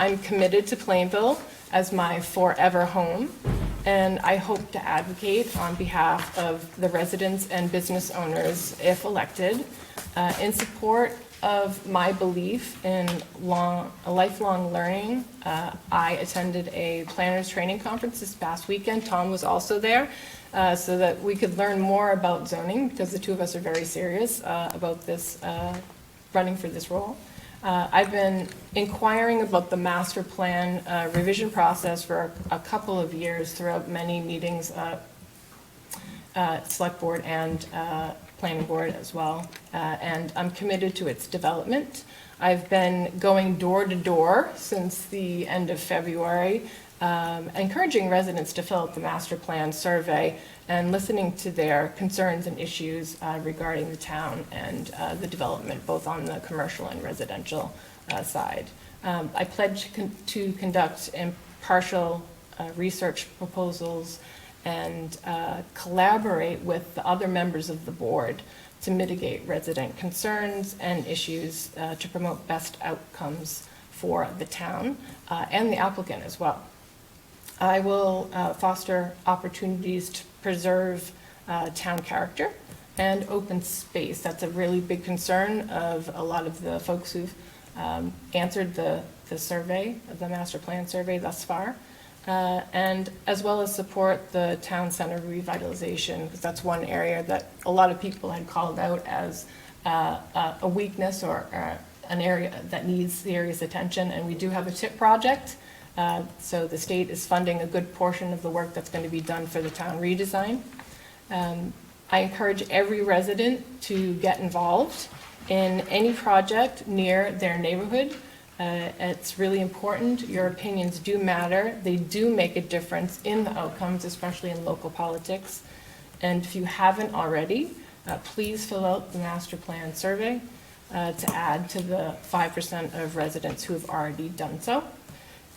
I'm committed to Plainville as my forever home, and I hope to advocate on behalf of the residents and business owners, if elected, in support of my belief in lifelong learning. I attended a planners training conference this past weekend. Tom was also there, so that we could learn more about zoning, because the two of us are very serious about this, running for this role. I've been inquiring about the master plan revision process for a couple of years throughout many meetings, select board and planning board as well, and I'm committed to its development. I've been going door to door since the end of February, encouraging residents to fill out the master plan survey and listening to their concerns and issues regarding the town and the development, both on the commercial and residential side. I pledge to conduct impartial research proposals and collaborate with the other members of the board to mitigate resident concerns and issues to promote best outcomes for the town and the applicant as well. I will foster opportunities to preserve town character and open space. That's a really big concern of a lot of the folks who've answered the survey, the master plan survey thus far. And as well as support the town center revitalization, because that's one area that a lot of people had called out as a weakness or an area that needs serious attention. And we do have a TIP project, so the state is funding a good portion of the work that's going to be done for the town redesign. I encourage every resident to get involved in any project near their neighborhood. It's really important. Your opinions do matter. They do make a difference in the outcomes, especially in local politics. And if you haven't already, please fill out the master plan survey to add to the 5% of residents who have already done so.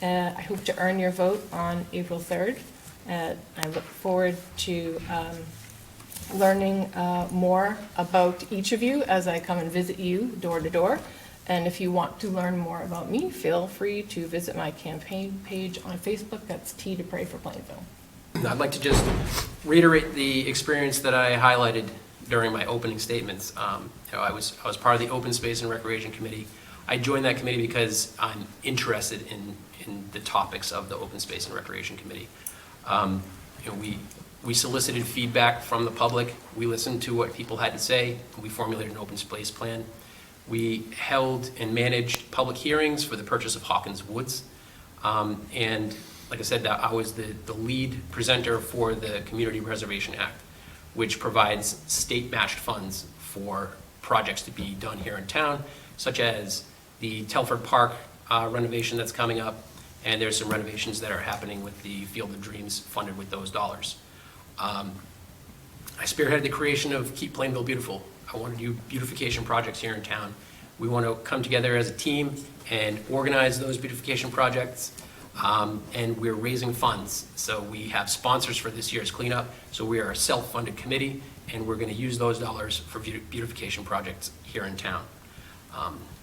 I hope to earn your vote on April 3rd. I look forward to learning more about each of you as I come and visit you door to door. And if you want to learn more about me, feel free to visit my campaign page on Facebook. That's T to Pray for Plainville. I'd like to just reiterate the experience that I highlighted during my opening statements. I was part of the Open Space and Recreation Committee. I joined that committee because I'm interested in the topics of the Open Space and Recreation Committee. We solicited feedback from the public. We listened to what people had to say. We formulated an open space plan. We held and managed public hearings for the purchase of Hawkins Woods. And like I said, I was the lead presenter for the Community Reservation Act, which provides state-matched funds for projects to be done here in town, such as the Telford Park renovation that's coming up, and there's some renovations that are happening with the Field of Dreams funded with those dollars. I spearheaded the creation of Keep Plainville Beautiful. I want to do beautification projects here in town. We want to come together as a team and organize those beautification projects, and we're raising funds. So we have sponsors for this year's cleanup, so we are a self-funded committee, and we're going to use those dollars for beautification projects here in town.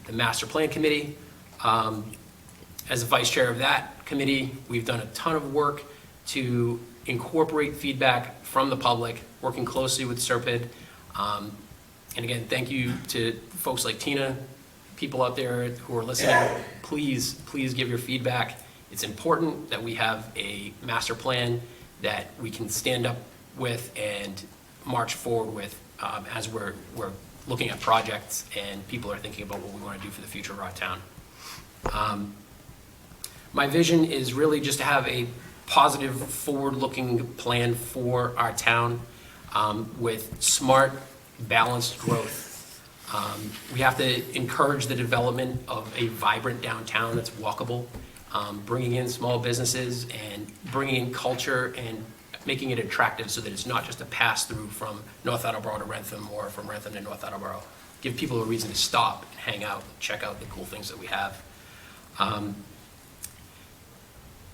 The Master Plan Committee, as the vice chair of that committee, we've done a ton of work to incorporate feedback from the public, working closely with SERPID. And again, thank you to folks like Tina, people out there who are listening. Please give your feedback. It's important that we have a master plan that we can stand up with and march forward with as we're looking at projects and people are thinking about what we want to do for the future of our town. My vision is really just to have a positive, forward-looking plan for our town with smart, balanced growth. We have to encourage the development of a vibrant downtown that's walkable, bringing in small businesses and bringing in culture and making it attractive so that it's not just a pass-through from North Attleboro to Rentham or from Rentham to North Attleboro. Give people a reason to stop and hang out, check out the cool things that we have.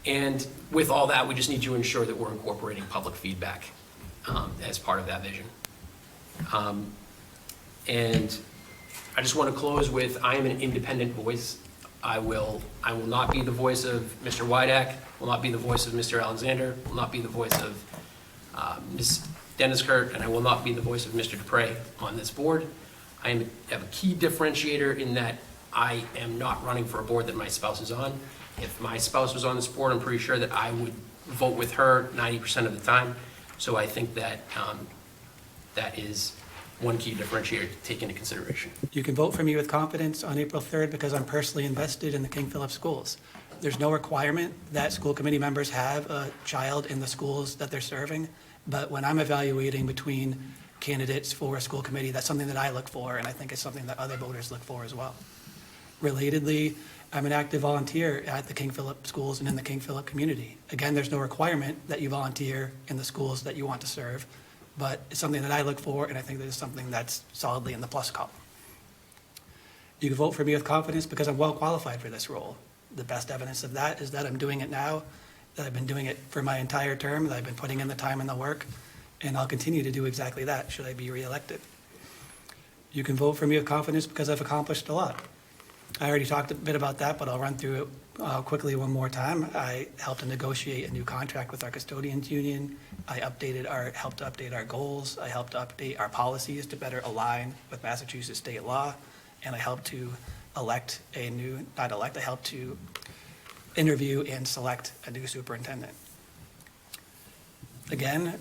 And with all that, we just need to ensure that we're incorporating public feedback as part of that vision. And I just want to close with, I am an independent voice. I will not be the voice of Mr. Wydack, will not be the voice of Mr. Alexander, will not be the voice of Ms. Denniskert, and I will not be the voice of Mr. Dupre on this board. I have a key differentiator in that I am not running for a board that my spouse is on. If my spouse was on this board, I'm pretty sure that I would vote with her 90% of the time. So I think that that is one key differentiator to take into consideration. You can vote for me with confidence on April 3rd because I'm personally invested in the King Philip schools. There's no requirement that school committee members have a child in the schools that they're serving, but when I'm evaluating between candidates for a school committee, that's something that I look for, and I think it's something that other voters look for as well. Relatedly, I'm an active volunteer at the King Philip schools and in the King Philip community. Again, there's no requirement that you volunteer in the schools that you want to serve, but it's something that I look for, and I think that it's something that's solidly in the plus column. You can vote for me with confidence because I'm well qualified for this role. The best evidence of that is that I'm doing it now, that I've been doing it for my entire term, that I've been putting in the time and the work, and I'll continue to do exactly that should I be reelected. You can vote for me with confidence because I've accomplished a lot. I already talked a bit about that, but I'll run through it quickly one more time. I helped to negotiate a new contract with our custodians union. I helped to update our goals. I helped to update our policies to better align with Massachusetts state law. And I helped to I helped to interview and select a new superintendent. Again,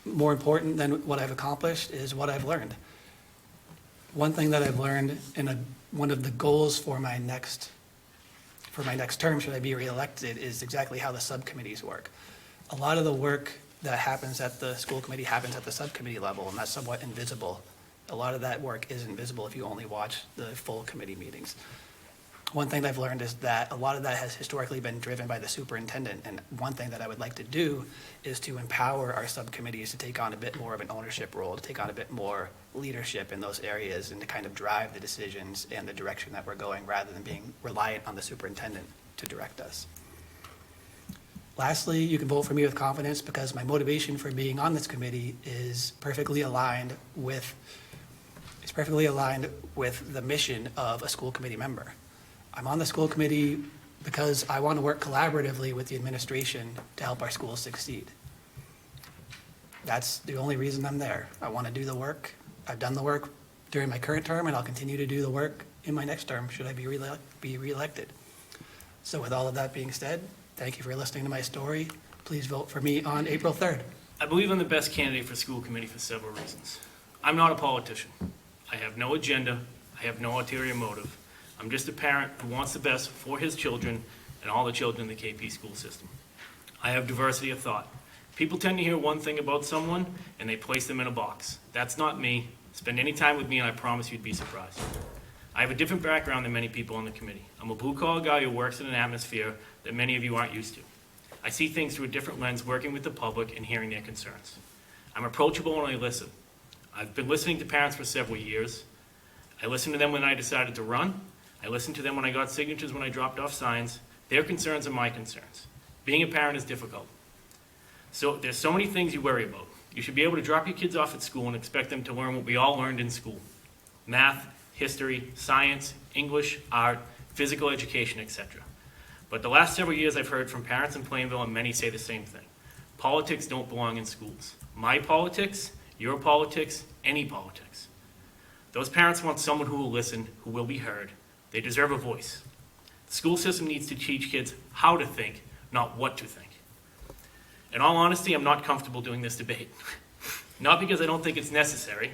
more important than what I've accomplished is what I've learned. One thing that I've learned one of the goals for my next term, should I be reelected, is exactly how the subcommittees work. A lot of the work that happens at the school committee happens at the subcommittee level, and that's somewhat invisible. A lot of that work is invisible if you only watch the full committee meetings. One thing that I've learned is that a lot of that has historically been driven by the superintendent, and one thing that I would like to do is to empower our subcommittees to take on a bit more of an ownership role, to take on a bit more leadership in those areas, and to kind of drive the decisions and the direction that we're going rather than being reliant on the superintendent to direct us. Lastly, you can vote for me with confidence because my motivation for being on this committee is perfectly aligned with the mission of a school committee member. I'm on the school committee because I want to work collaboratively with the administration to help our schools succeed. That's the only reason I'm there. I want to do the work. I've done the work during my current term, and I'll continue to do the work in my next term should I be reelected. So with all of that being said, thank you for listening to my story. Please vote for me on April 3rd. I believe I'm the best candidate for school committee for several reasons. I'm not a politician. I have no agenda. I have no ulterior motive. I'm just a parent who wants the best for his children and all the children in the KP school system. I have diversity of thought. People tend to hear one thing about someone and they place them in a box. That's not me. Spend any time with me and I promise you'd be surprised. I have a different background than many people on the committee. I'm a blue-collar guy who works in an atmosphere that many of you aren't used to. I see things through a different lens, working with the public and hearing their concerns. I'm approachable and I listen. I've been listening to parents for several years. I listened to them when I decided to run. I listened to them when I got signatures when I dropped off signs. Their concerns are my concerns. Being a parent is difficult. So there's so many things you worry about. You should be able to drop your kids off at school and expect them to learn what we all learned in school. Math, history, science, English, art, physical education, etc. But the last several years I've heard from parents in Plainville, and many say the same thing. Politics don't belong in schools. My politics, your politics, any politics. Those parents want someone who will listen, who will be heard. They deserve a voice. The school system needs to teach kids how to think, not what to think. In all honesty, I'm not comfortable doing this debate. Not because I don't think it's necessary.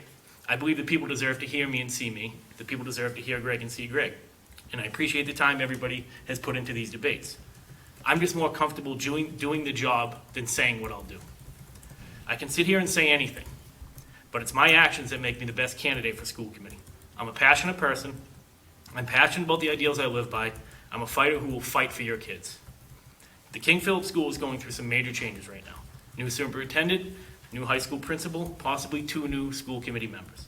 I believe that people deserve to hear me and see me. That people deserve to hear Greg and see Greg. And I appreciate the time everybody has put into these debates. I'm just more comfortable doing the job than saying what I'll do. I can sit here and say anything, but it's my actions that make me the best candidate for school committee. I'm a passionate person. I'm passionate about the ideals I live by. I'm a fighter who will fight for your kids. The King Philip School is going through some major changes right now. New superintendent, new high school principal, possibly 2 new school committee members.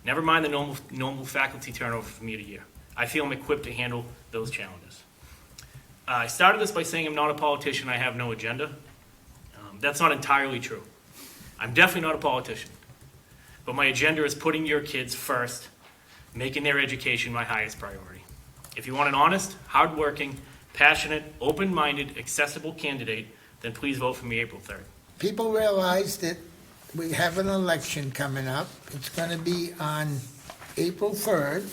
Never mind the normal faculty turnover from year to year. I feel I'm equipped to handle those challenges. I started this by saying I'm not a politician, I have no agenda. That's not entirely true. I'm definitely not a politician. But my agenda is putting your kids first, making their education my highest priority. If you want an honest, hardworking, passionate, open-minded, accessible candidate, then please vote for me April 3rd. People realize that we have an election coming up. It's going to be on April 3rd.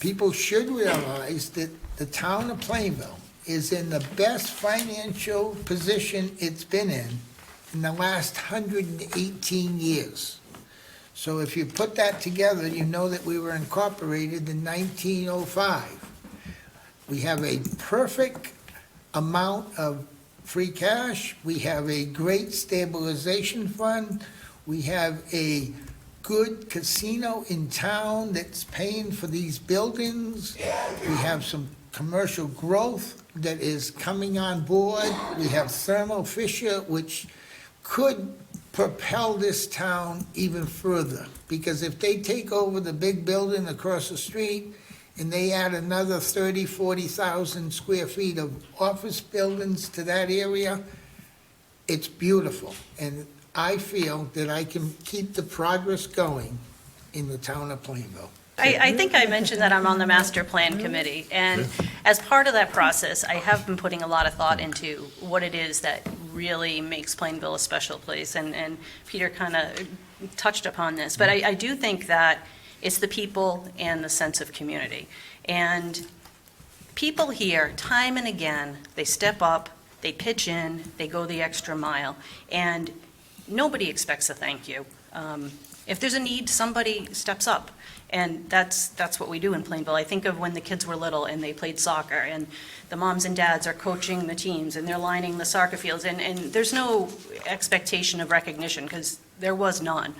People should realize that the town of Plainville is in the best financial position it's been in the last 118 years. So if you put that together, you know that we were incorporated in 1905. We have a perfect amount of free cash. We have a great stabilization fund. We have a good casino in town that's paying for these buildings. We have some commercial growth that is coming on board. We have Thermo Fisher, which could propel this town even further. Because if they take over the big building across the street and they add another 30, 40,000 square feet of office buildings to that area, it's beautiful. And I feel that I can keep the progress going in the town of Plainville. I think I mentioned that I'm on the master plan committee, and as part of that process, I have been putting a lot of thought into what it is that really makes Plainville a special place, and Peter kind of touched upon this, but I do think that it's the people and the sense of community. And people here, time and again, they step up, they pitch in, they go the extra mile, and nobody expects a thank you. If there's a need, somebody steps up. And that's what we do in Plainville. I think of when the kids were little and they played soccer, and the moms and dads are coaching the teams, and they're lining the soccer fields, and there's no expectation of recognition, because there was none.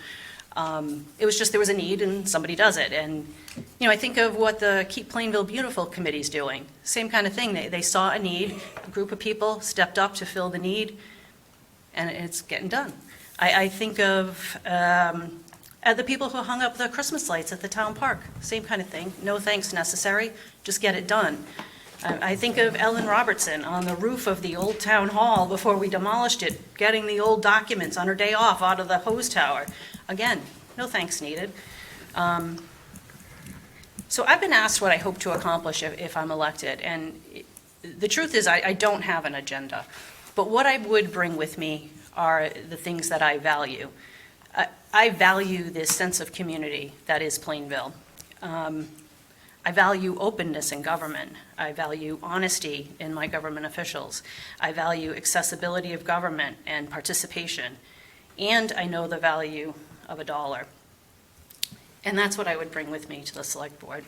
It was just there was a need, and somebody does it. And, you know, I think of what the Keep Plainville Beautiful Committee's doing. Same kind of thing. They saw a need, a group of people stepped up to fill the need, and it's getting done. I think of the people who hung up the Christmas lights at the town park, same kind of thing. No thanks necessary, just get it done. I think of Ellen Robertson on the roof of the old town hall before we demolished it, getting the old documents on her day off out of the hose tower. Again, no thanks needed. So I've been asked what I hope to accomplish if I'm elected, and the truth is I don't have an agenda. But what I would bring with me are the things that I value. I value this sense of community that is Plainville. I value openness in government. I value honesty in my government officials. I value accessibility of government and participation. And I know the value of $1. And that's what I would bring with me to the select board.